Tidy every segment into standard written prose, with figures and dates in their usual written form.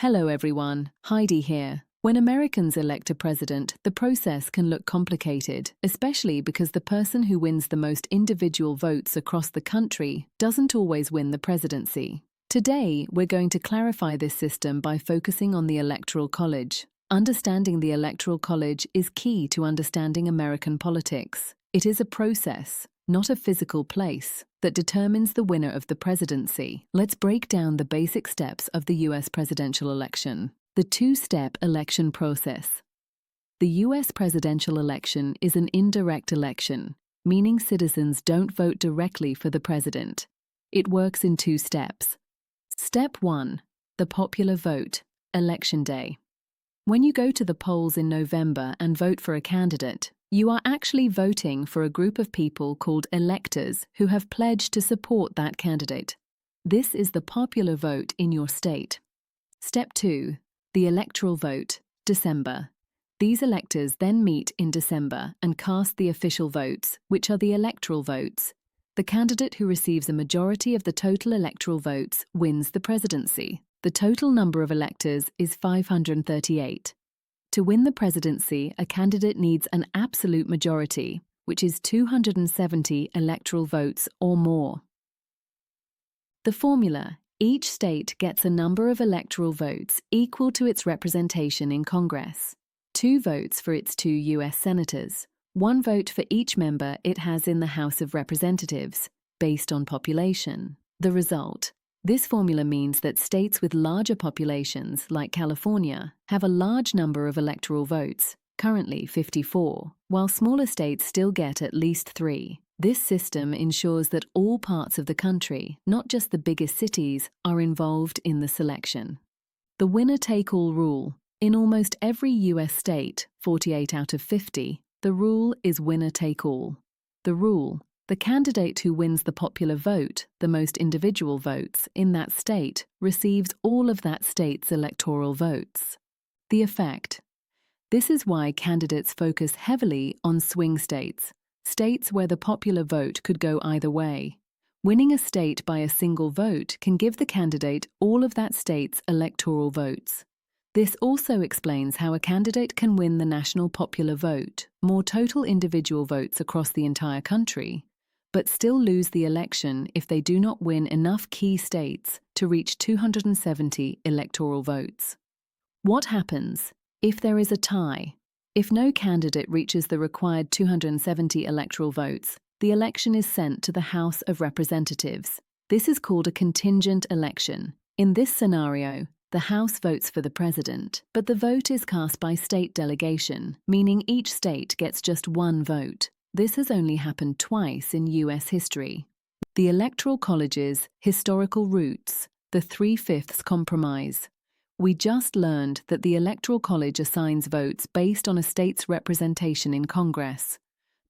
Hello everyone, Heidi here. When Americans elect a president, the process can look complicated, especially because the person who wins the most individual votes across the country doesn't always win the presidency. Today, we're going to clarify this system by focusing on the Electoral College. Understanding the Electoral College is key to understanding American politics. It is a process, not a physical place, that determines the winner of the presidency. Let's break down the basic steps of the U.S. presidential election. The two-step election process. The U.S. presidential election is an indirect election, meaning citizens don't vote directly for the president. It works in two steps. Step 1. The popular vote, Election Day. When you go to the polls in November and vote for a candidate, you are actually voting for a group of people called electors who have pledged to support that candidate. This is the popular vote in your state. Step 2. The electoral vote, December. These electors then meet in December and cast the official votes, which are the electoral votes. The candidate who receives a majority of the total electoral votes wins the presidency. The total number of electors is 538. To win the presidency, a candidate needs an absolute majority, which is 270 electoral votes or more. The formula: each state gets a number of electoral votes equal to its representation in Congress. 2 votes for its 2 U.S. senators. 1 vote for each member it has in the House of Representatives, based on population. The result: this formula means that states with larger populations, like California, have a large number of electoral votes, currently 54, while smaller states still get at least 3. This system ensures that all parts of the country, not just the biggest cities, are involved in the selection. The winner-take-all rule. In almost every U.S. state, 48 out of 50, the rule is winner-take-all. The rule: the candidate who wins the popular vote, the most individual votes, in that state, receives all of that state's electoral votes. The effect: this is why candidates focus heavily on swing states, states where the popular vote could go either way. Winning a state by a single vote can give the candidate all of that state's electoral votes. This also explains how a candidate can win the national popular vote, more total individual votes across the entire country, but still lose the election if they do not win enough key states to reach 270 electoral votes. What happens if there is a tie? If no candidate reaches the required 270 electoral votes, the election is sent to the House of Representatives. This is called a contingent election. In this scenario, the House votes for the president, but the vote is cast by state delegation, meaning each state gets just 1 vote. This has only happened twice in U.S. history. The Electoral College's historical roots, the 3/5 compromise. We just learned that the Electoral College assigns votes based on a state's representation in Congress.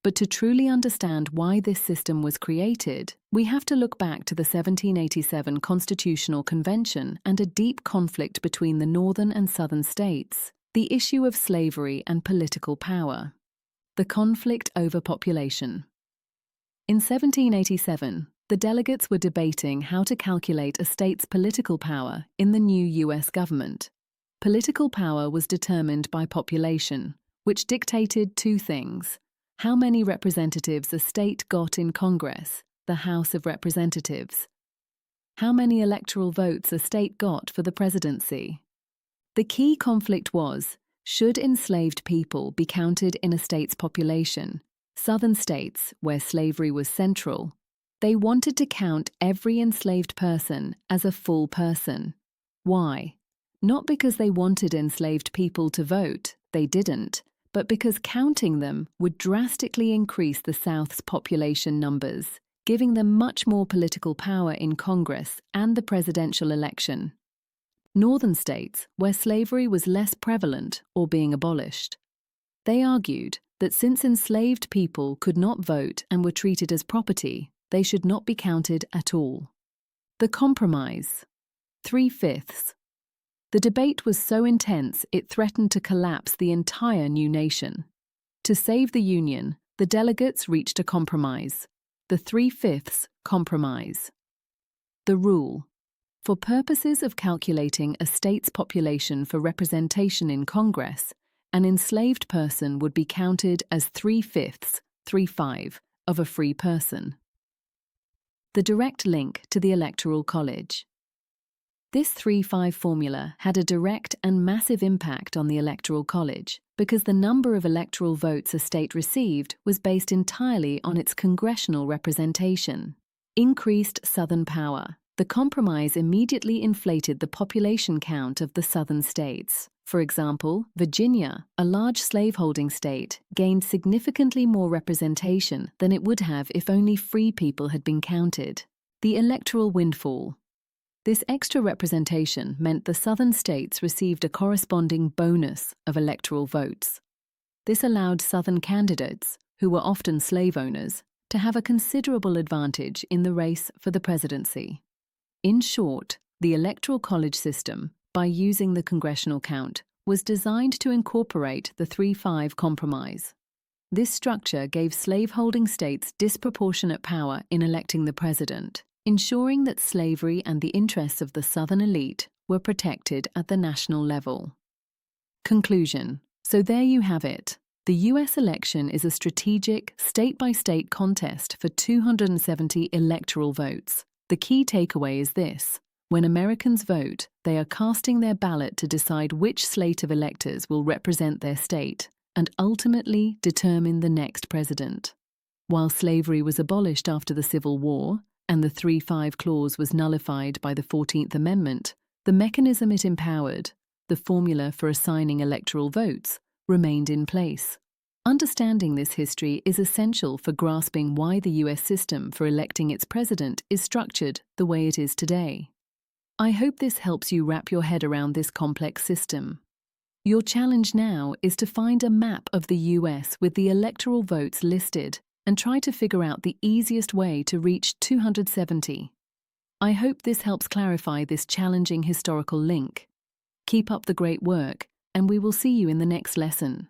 But to truly understand why this system was created, we have to look back to the 1787 Constitutional Convention and a deep conflict between the northern and southern states, the issue of slavery and political power. The conflict over population. In 1787, the delegates were debating how to calculate a state's political power in the new U.S. government. Political power was determined by population, which dictated 2 things: how many representatives a state got in Congress, the House of Representatives; how many electoral votes a state got for the presidency. The key conflict was: should enslaved people be counted in a state's population? Southern states, where slavery was central, they wanted to count every enslaved person as a full person. Why? Not because they wanted enslaved people to vote, they didn't, but because counting them would drastically increase the South's population numbers, giving them much more political power in Congress and the presidential election. Northern states, where slavery was less prevalent or being abolished, they argued that since enslaved people could not vote and were treated as property, they should not be counted at all. The compromise. 3/5. The debate was so intense it threatened to collapse the entire new nation. To save the Union, the delegates reached a compromise, the 3/5 compromise. The rule: For purposes of calculating a state's population for representation in Congress, an enslaved person would be counted as 3/5, 3/5, of a free person. The direct link to the Electoral College. This 3/5 formula had a direct and massive impact on the Electoral College because the number of electoral votes a state received was based entirely on its congressional representation. Increased Southern power. The compromise immediately inflated the population count of the Southern states. For example, Virginia, a large slaveholding state, gained significantly more representation than it would have if only free people had been counted. The electoral windfall. This extra representation meant the Southern states received a corresponding bonus of electoral votes. This allowed Southern candidates, who were often slave owners, to have a considerable advantage in the race for the presidency. In short, the Electoral College system, by using the congressional count, was designed to incorporate the 3/5 compromise. This structure gave slaveholding states disproportionate power in electing the president, ensuring that slavery and the interests of the Southern elite were protected at the national level. Conclusion. So there you have it. The US election is a strategic, state-by-state contest for 270 electoral votes. The key takeaway is this: when Americans vote, they are casting their ballot to decide which slate of electors will represent their state and ultimately determine the next president. While slavery was abolished after the Civil War and the 3/5 clause was nullified by the 14th Amendment, the mechanism it empowered, the formula for assigning electoral votes, remained in place. Understanding this history is essential for grasping why the US system for electing its president is structured the way it is today. I hope this helps you wrap your head around this complex system. Your challenge now is to find a map of the US with the electoral votes listed and try to figure out the easiest way to reach 270. I hope this helps clarify this challenging historical link. Keep up the great work, and we will see you in the next lesson.